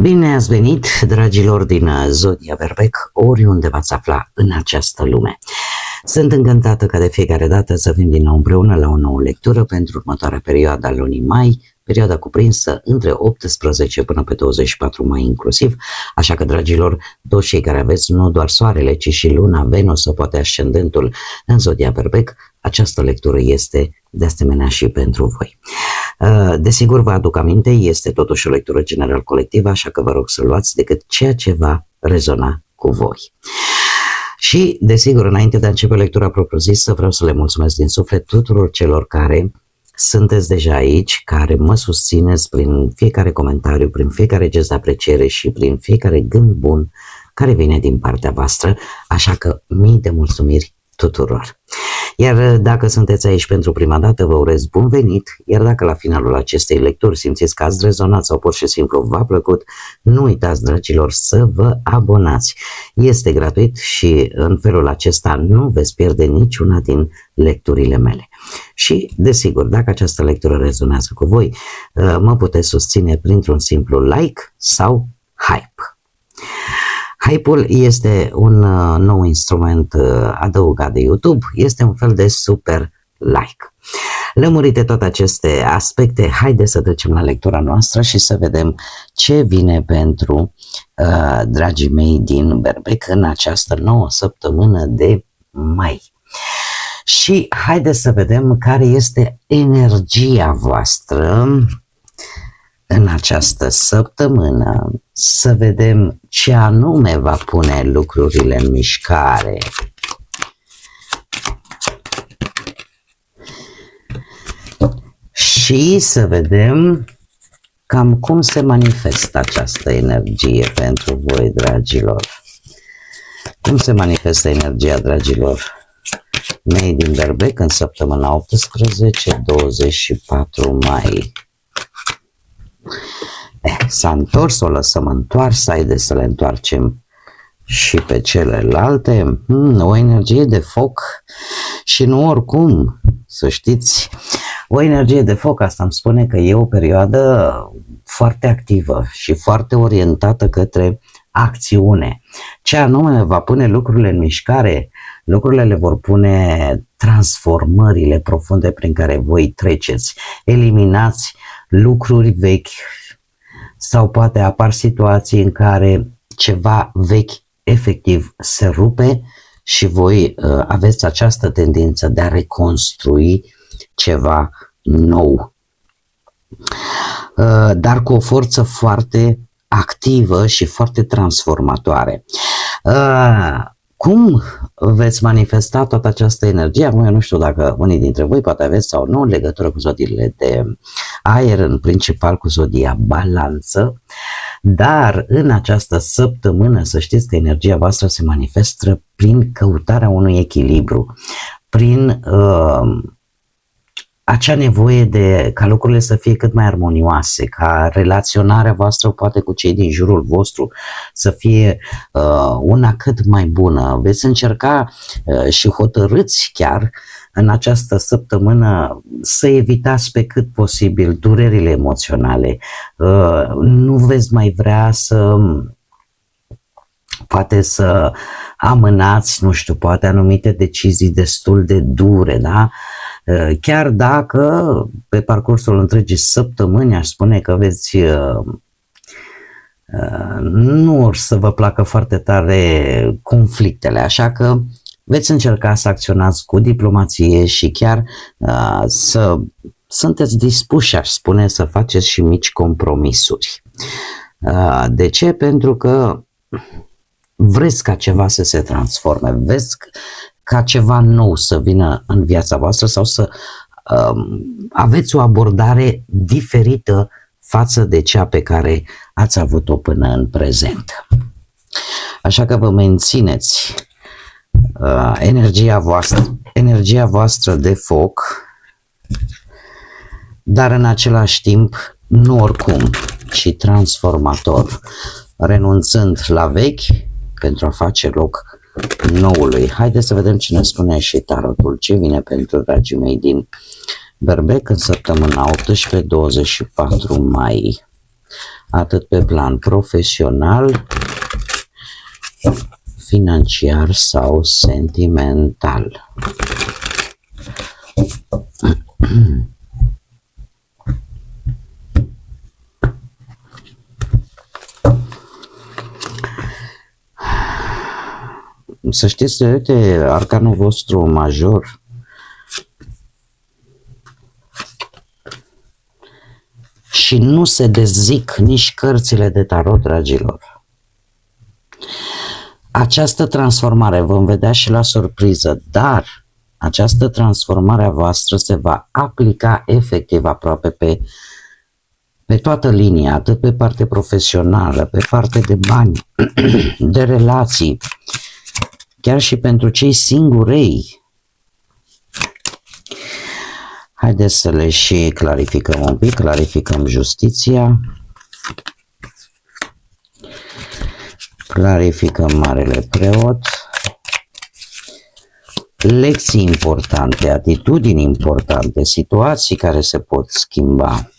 Bine ați venit, dragilor din Zodia Berbec, oriunde v-ați afla în această lume. Sunt încântată ca de fiecare dată să vin din nou împreună la o nouă lectură pentru următoarea perioadă a lunii mai, perioada cuprinsă între 18 până pe 24 mai inclusiv, așa că, dragilor, toți cei care aveți nu doar soarele, ci și luna, Venus sau poate ascendentul în Zodia Berbec, această lectură este de asemenea și pentru voi. Desigur, vă aduc aminte, este totuși o lectură general colectivă, așa că vă rog să luați decât ceea ce va rezona cu voi. Și, desigur, înainte de a începe lectura propriu-zisă, vreau să le mulțumesc din suflet tuturor celor care sunteți deja aici, care mă susțineți prin fiecare comentariu, prin fiecare gest de apreciere și prin fiecare gând bun care vine din partea voastră, așa că mii de mulțumiri tuturor. Iar dacă sunteți aici pentru prima dată, vă urez bun venit, iar dacă la finalul acestei lecturi simțiți că ați rezonat sau pur și simplu v-a plăcut, nu uitați, dragilor, să vă abonați. Este gratuit și în felul acesta nu veți pierde niciuna din lecturile mele. Și, desigur, dacă această lectură rezonează cu voi, mă puteți susține printr-un simplu like sau hype. Hype-ul este un nou instrument adăugat de YouTube, este un fel de super like. Lămurite toate aceste aspecte, haideți să trecem la lectura noastră și să vedem ce vine pentru dragii mei din Berbec în această nouă săptămână de mai. Și haideți să vedem care este energia voastră în această săptămână, să vedem ce anume va pune lucrurile în mișcare. Și să vedem cam cum se manifestă această energie pentru voi, dragilor. Cum se manifestă energia, dragilor mei din Berbec în săptămâna 18-24 mai. S-a întors, o lăsăm întoarsă, haideți să le întoarcem și pe celelalte. O energie de foc și nu oricum, să știți, o energie de foc, asta îmi spune că e o perioadă foarte activă și foarte orientată către acțiune. Ce anume va pune lucrurile în mișcare, lucrurile le vor pune transformările profunde prin care voi treceți. Eliminați lucruri vechi sau poate apar situații în care ceva vechi efectiv se rupe și voi aveți această tendință de a reconstrui ceva nou, dar cu o forță foarte activă și foarte transformatoare. Cum veți manifesta toată această energie? Acum eu nu știu dacă unii dintre voi poate aveți sau nu legătură cu zodiile de aer, în principal cu zodia Balanță, dar în această săptămână să știți că energia voastră se manifestă prin căutarea unui echilibru, prin acea nevoie de ca lucrurile să fie cât mai armonioase, ca relaționarea voastră poate cu cei din jurul vostru să fie una cât mai bună. Veți încerca și hotărâți chiar în această săptămână să evitați pe cât posibil durerile emoționale. Nu veți mai vrea să poate să amânați, nu știu, poate anumite decizii destul de dure, da? Chiar dacă pe parcursul întregii săptămâni aș spune că veți nu or să vă placă foarte tare conflictele, așa că veți încerca să acționați cu diplomație și chiar să sunteți dispuși, aș spune, să faceți și mici compromisuri. De ce? Pentru că vreți ca ceva să se transforme, vreți ca ceva nou să vină în viața voastră sau să aveți o abordare diferită față de cea pe care ați avut-o până în prezent. Așa că vă mențineți energia voastră de foc, dar în același timp nu oricum, ci transformator, renunțând la vechi pentru a face loc noului. Haideți să vedem ce ne spune și tarotul, ce vine pentru dragii mei din Berbec în săptămâna 18-24 mai. atât pe plan profesional, financiar sau sentimental. Să știți, uite, arcanul vostru major și nu se dezic nici cărțile de tarot, dragilor. Această transformare vom vedea și la surpriză, dar această transformare a voastră se va aplica efectiv aproape pe toată linia, atât pe parte profesională, pe parte de bani, de relații, chiar și pentru cei singurei. Haideți să le și clarificăm un pic, clarificăm justiția, clarificăm Marele Preot, lecții importante, atitudini importante, situații care se pot schimba.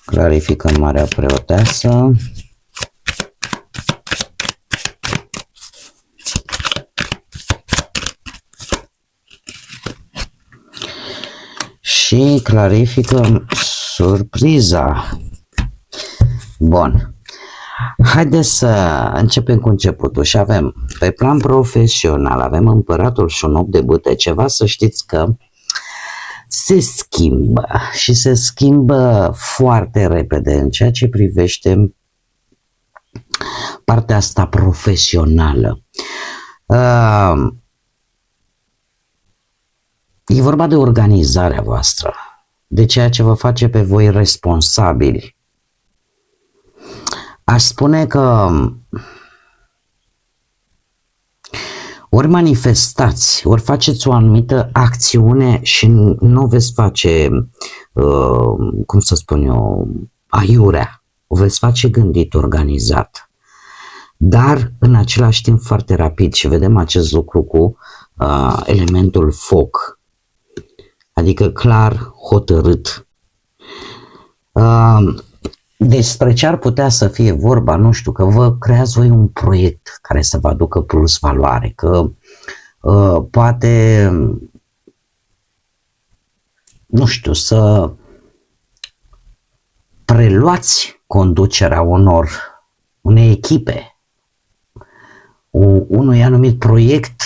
Clarificăm Marea Preoteasă. Și clarificăm surpriza. Bun. Haideți să începem cu începutul și avem pe plan profesional, avem Împăratul și un 8 de bâte. Ceva să știți că se schimbă și se schimbă foarte repede în ceea ce privește partea asta profesională. E vorba de organizarea voastră, de ceea ce vă face pe voi responsabili. Aș spune că ori manifestați, ori faceți o anumită acțiune și nu o veți face, cum să spun eu, aiurea. O veți face gândit, organizat. Dar în același timp foarte rapid și vedem acest lucru cu elementul foc. Adică clar, hotărât. Despre ce ar putea să fie vorba, nu știu, că vă creați voi un proiect care să vă aducă plus valoare, că poate, nu știu, să preluați conducerea unei echipe, unui anumit proiect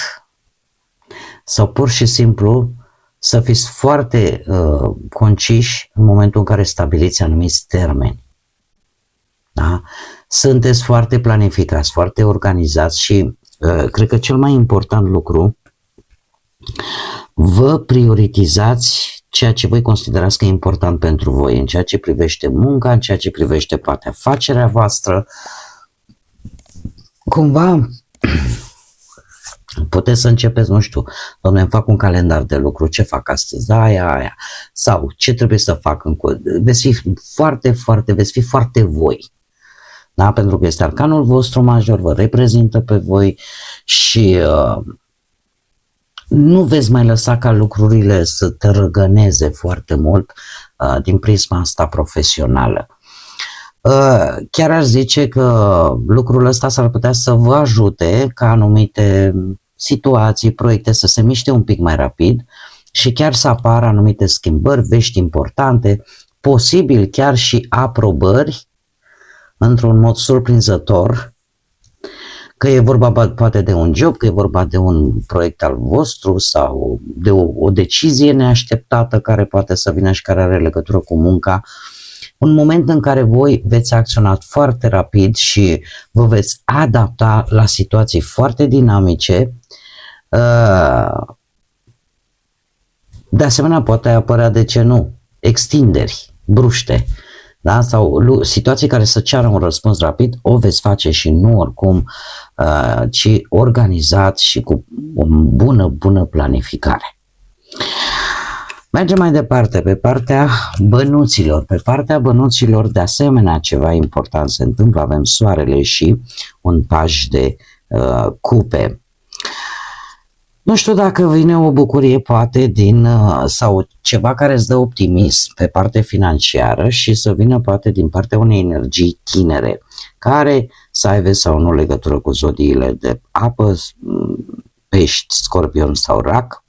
sau pur și simplu să fiți foarte conciși în momentul în care stabiliți anumiți termeni. Da? Sunteți foarte planificați, foarte organizați și cred că cel mai important lucru, vă prioritizați ceea ce voi considerați că e important pentru voi, în ceea ce privește munca, în ceea ce privește poate afacerea voastră. Cumva puteți să începeți, nu știu, dom'le, îmi fac un calendar de lucru, ce fac astăzi, aia, sau ce trebuie să fac, veți fi foarte voi. Da? Pentru că este arcanul vostru major, vă reprezintă pe voi și nu veți mai lăsa ca lucrurile să tărăgăneze foarte mult din prisma asta profesională. Chiar aș zice că lucrul ăsta s-ar putea să vă ajute ca anumite situații, proiecte să se miște un pic mai rapid și chiar să apară anumite schimbări, vești importante, posibil chiar și aprobări într-un mod surprinzător, că e vorba poate de un job, că e vorba de un proiect al vostru sau de o decizie neașteptată care poate să vină și care are legătură cu munca. Un moment în care voi veți acționa foarte rapid și vă veți adapta la situații foarte dinamice. De asemenea, poate apărea, de ce nu, extinderi bruște, da? Sau situații care să ceară un răspuns rapid, o veți face și nu oricum, ci organizat și cu o bună planificare. Mergem mai departe, pe partea bănuților. Pe partea bănuților, de asemenea, ceva important se întâmplă. Avem soarele și un paj de cupe. Nu știu dacă vine o bucurie poate din sau ceva care îți dă optimism pe partea financiară și să vină poate din partea unei energii tinere care să aibă sau nu legătură cu zodiile de apă, pești, scorpion sau rac.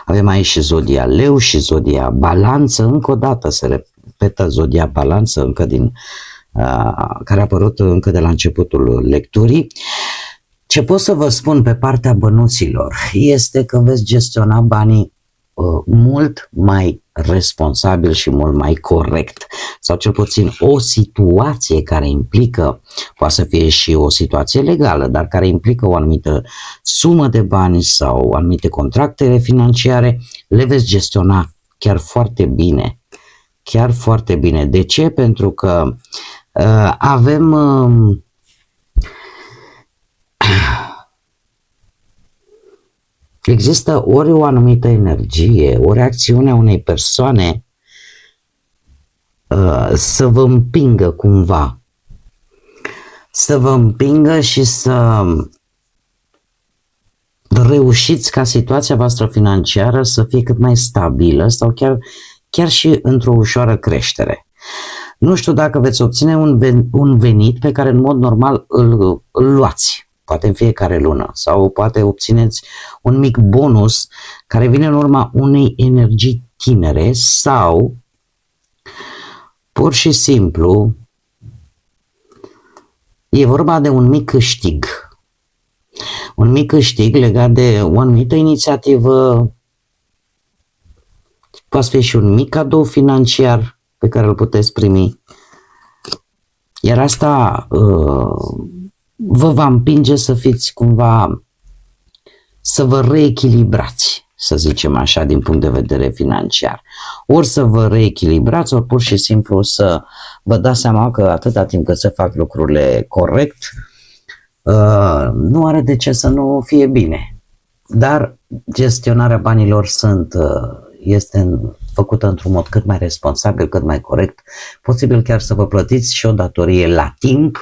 Avem aici și zodia leu și zodia balanță, încă o dată se repetă zodia balanță încă care a apărut încă de la începutul lecturii. Ce pot să vă spun pe partea bănuților este că veți gestiona banii mult mai responsabil și mult mai corect, sau cel puțin o situație care implică, poate să fie și o situație legală, dar care implică o anumită sumă de bani sau anumite contracte financiare, le veți gestiona chiar foarte bine. Chiar foarte bine. De ce? Pentru că avem există ori o anumită energie, o reacțiune a unei persoane să vă împingă cumva, să vă împingă și să reușiți ca situația voastră financiară să fie cât mai stabilă sau chiar și într-o ușoară creștere. Nu știu dacă veți obține un venit pe care în mod normal îl luați, poate în fiecare lună, sau poate obțineți un mic bonus care vine în urma unei energii tinere sau pur și simplu e vorba de un mic câștig. Un mic câștig legat de o anumită inițiativă, poate fi și un mic cadou financiar pe care îl puteți primi. Iar asta vă va împinge să fiți cumva, să vă reechilibrați, să zicem așa, din punct de vedere financiar. Ori să vă reechilibrați, ori pur și simplu să vă dați seama că atâta timp cât se fac lucrurile corect, nu are de ce să nu fie bine. Dar gestionarea banilor este făcută într-un mod cât mai responsabil, cât mai corect, posibil chiar să vă plătiți și o datorie la timp,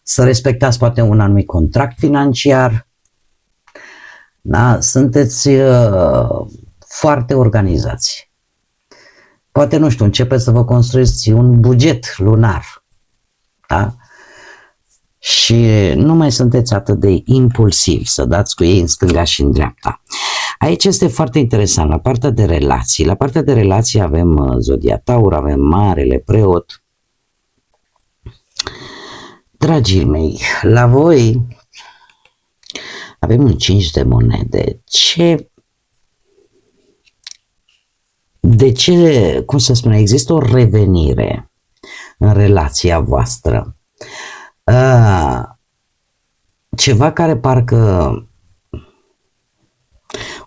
să respectați poate un anumit contract financiar. Da? Sunteți foarte organizați. Poate, nu știu, începeți să vă construiți un buget lunar. Da? Și nu mai sunteți atât de impulsivi să dați cu ei în stânga și în dreapta. Aici este foarte interesant, la partea de relații. La partea de relații avem zodia Taur, avem Marele Preot. Dragii mei, la voi avem un 5 de monede. De ce, cum să spun, există o revenire în relația voastră. Ceva care parcă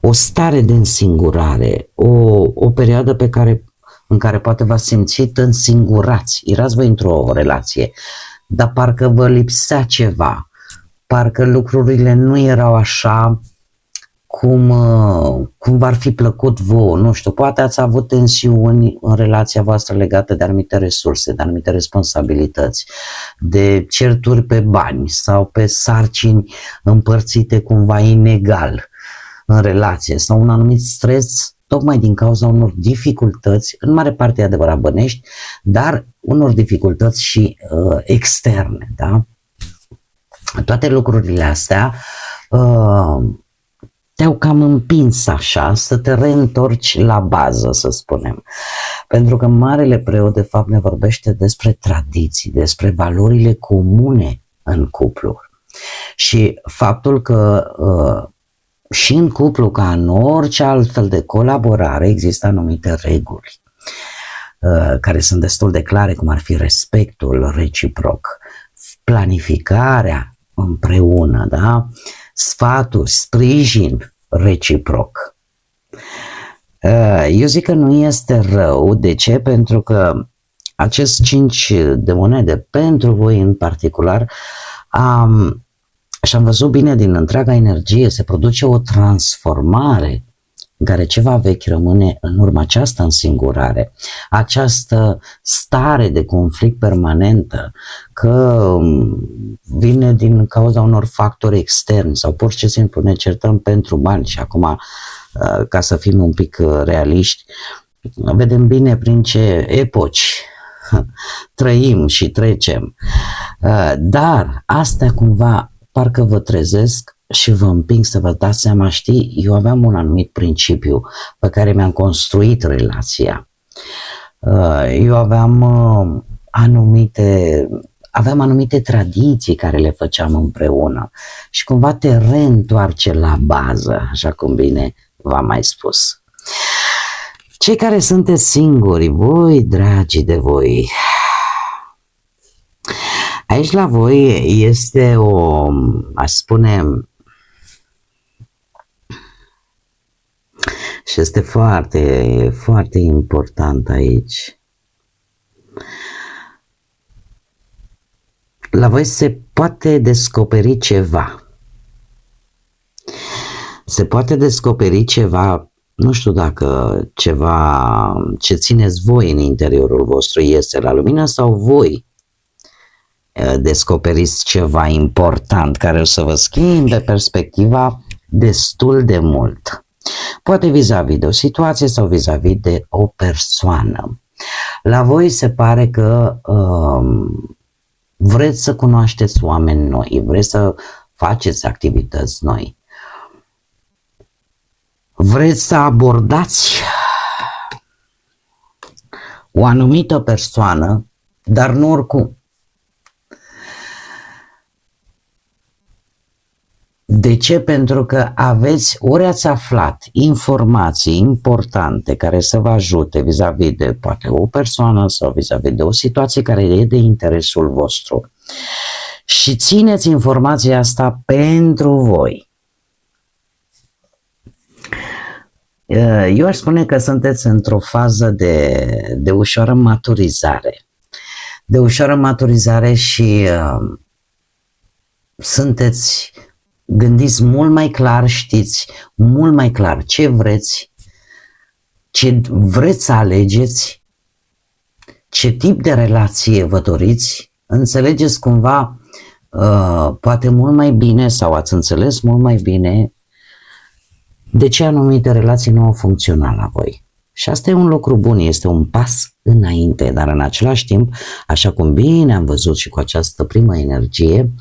o stare de însingurare, o perioadă în care poate v-ați simțit însingurați. Erați voi într-o relație, dar parcă vă lipsea ceva, parcă lucrurile nu erau așa cum v-ar fi plăcut vouă, nu știu, poate ați avut tensiuni în relația voastră legate de anumite resurse, de anumite responsabilități, de certuri pe bani sau pe sarcini împărțite cumva inegal în relație sau un anumit stres tocmai din cauza unor dificultăți, în mare parte adevărat bănești, dar unor dificultăți și externe, da? Toate lucrurile astea te-au cam împins așa să te reîntorci la bază, să spunem. Pentru că Marele Preot de fapt ne vorbește despre tradiții, despre valorile comune în cuplu. Și faptul că și în cuplu, ca în orice altfel de colaborare, există anumite reguli care sunt destul de clare, cum ar fi respectul reciproc, planificarea împreună, da? Sfaturi, sprijin reciproc. Eu zic că nu este rău. De ce? Pentru că acest 5 de monede, pentru voi în particular, și am văzut bine din întreaga energie, se produce o transformare în care ceva vechi rămâne în urma această însingurare, această stare de conflict permanentă, că vine din cauza unor factori externi sau pur și simplu ne certăm pentru bani și acum, ca să fim un pic realiști, vedem bine prin ce epoci trăim și trecem, dar astea cumva parcă vă trezesc și vă împing să vă dați seama, știi, eu aveam un anumit principiu pe care mi-am construit relația. Eu aveam anumite tradiții care le făceam împreună și cumva te reîntoarce la bază, așa cum bine v-am mai spus. Cei care sunteți singuri, voi, dragii de voi, aici la voi este aș spune, și este foarte, foarte important aici. La voi se poate descoperi ceva. Se poate descoperi ceva, nu știu dacă ceva ce țineți voi în interiorul vostru iese la lumină sau voi descoperiți ceva important care o să vă schimbe perspectiva destul de mult. Poate vis-a-vis de o situație sau vis-a-vis de o persoană. La voi se pare că vreți să cunoașteți oameni noi, vreți să faceți activități noi. Vreți să abordați o anumită persoană, dar nu oricum. De ce? Pentru că ori ați aflat informații importante care să vă ajute vis-a-vis de poate o persoană sau vis-a-vis de o situație care e de interesul vostru și țineți informația asta pentru voi. Eu aș spune că sunteți într-o fază de ușoară maturizare. De ușoară maturizare și gândiți mult mai clar, știți mult mai clar ce vreți să alegeți, ce tip de relație vă doriți, înțelegeți cumva poate mult mai bine sau ați înțeles mult mai bine de ce anumite relații nu au funcționat la voi. Și asta e un lucru bun, este un pas înainte, dar în același timp, așa cum bine am văzut și cu această primă energie,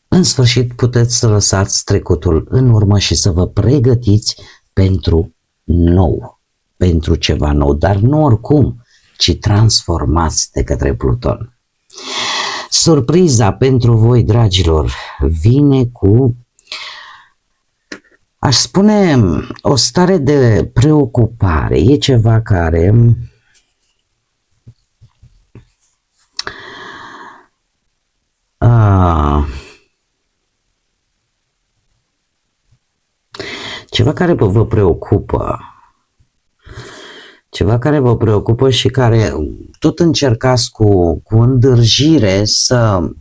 în sfârșit puteți să lăsați trecutul în urmă și să vă pregătiți pentru nou, pentru ceva nou, dar nu oricum, ci transformați de către Pluton. Surpriza pentru voi, dragilor, vine cu, aș spune, o stare de preocupare. E ceva care ceva care vă preocupă. Ceva care vă preocupă și care tot încercați cu îndârjire să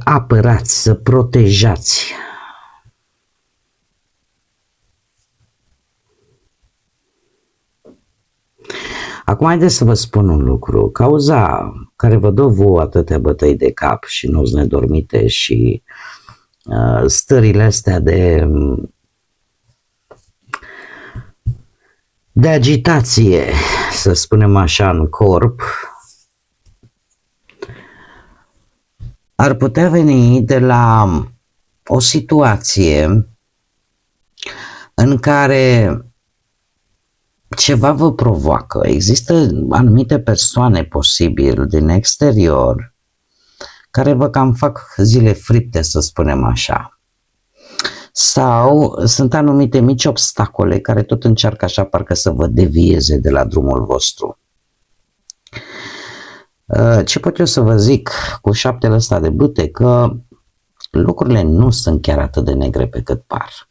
apărați, să protejați. Acum haideți să vă spun un lucru. Cauza care vă dă vouă atâtea bătăi de cap și nopți nedormite și stările astea de agitație, să spunem așa, în corp, ar putea veni de la o situație în care ceva vă provoacă. Există anumite persoane posibil din exterior care vă cam fac zile fripte, să spunem așa. Sau sunt anumite mici obstacole care tot încearcă așa parcă să vă devieze de la drumul vostru. Ce pot eu să vă zic cu șaptele ăsta de bâte? Că lucrurile nu sunt chiar atât de negre pe cât par.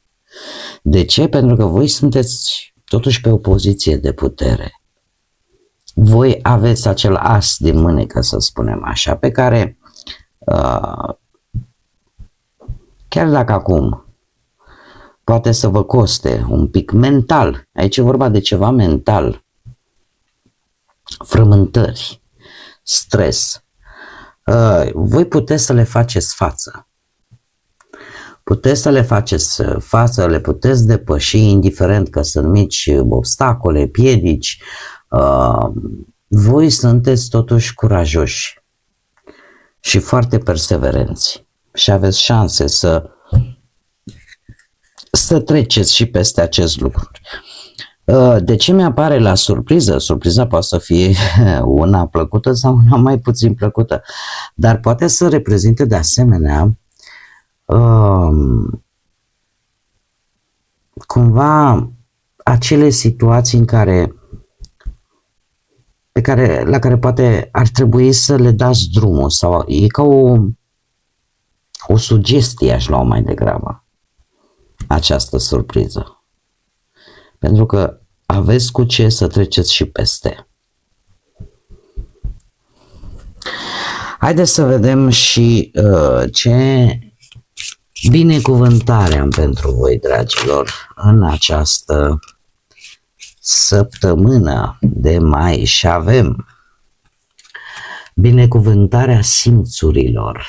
De ce? Pentru că voi sunteți totuși pe o poziție de putere. Voi aveți acel as din mânecă, să spunem așa, pe care chiar dacă acum poate să vă coste un pic mental, aici e vorba de ceva mental, frământări, stres, voi puteți să le faceți față. Puteți să le faceți față, le puteți depăși, indiferent că sunt mici obstacole, piedici. Voi sunteți totuși curajoși și foarte perseverenți și aveți șanse să treceți și peste acest lucru. De ce mi-apare la surpriză? Surpriza poate să fie una plăcută sau una mai puțin plăcută, dar poate să reprezinte de asemenea cumva acele situații la care poate ar trebui să le dați drumul, sau e ca o sugestie, aș lua mai degrabă această surpriză, pentru că aveți cu ce să treceți și peste. Haideți să vedem și ce binecuvântare am pentru voi, dragilor, în această săptămână de mai. Și avem binecuvântarea simțurilor.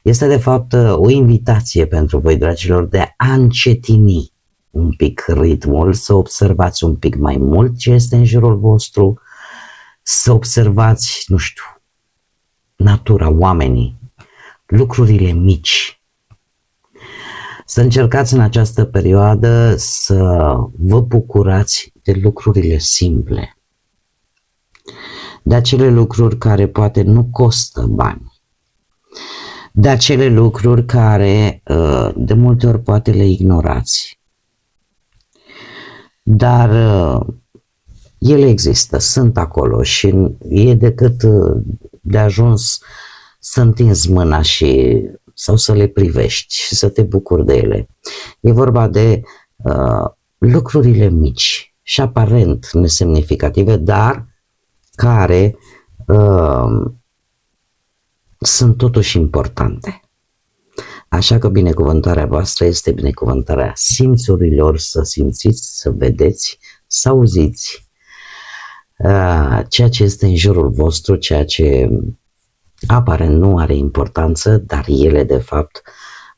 Este de fapt o invitație pentru voi, dragilor, de a încetini un pic ritmul, să observați un pic mai mult ce este în jurul vostru, să observați, nu știu, natura, oamenii, lucrurile mici. Să încercați în această perioadă să vă bucurați de lucrurile simple, de acele lucruri care poate nu costă bani, de acele lucruri care de multe ori poate le ignorați, dar ele există, sunt acolo și e decât de ajuns să întinzi mâna sau să le privești și să te bucuri de ele. E vorba de lucrurile mici și aparent nesemnificative, dar care sunt totuși importante. Așa că binecuvântarea voastră este binecuvântarea simțurilor, să simțiți, să vedeți, să auziți ceea ce este în jurul vostru, ceea ce aparent nu are importanță, dar ele de fapt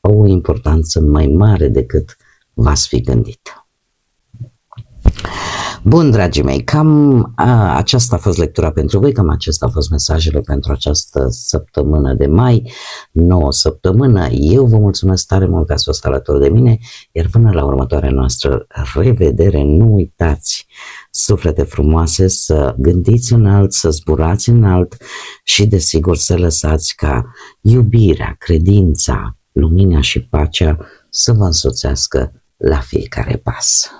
au o importanță mai mare decât v-ați fi gândit. Bun, dragii mei, cam aceasta a fost lectura pentru voi, cam acestea au fost mesajele pentru această săptămână de mai, nouă săptămână. Eu vă mulțumesc tare mult că ați fost alături de mine, iar până la următoarea noastră revedere, nu uitați, suflete frumoase, să gândiți înalt, să zburați înalt și desigur să lăsați ca iubirea, credința, lumina și pacea să vă însoțească la fiecare pas.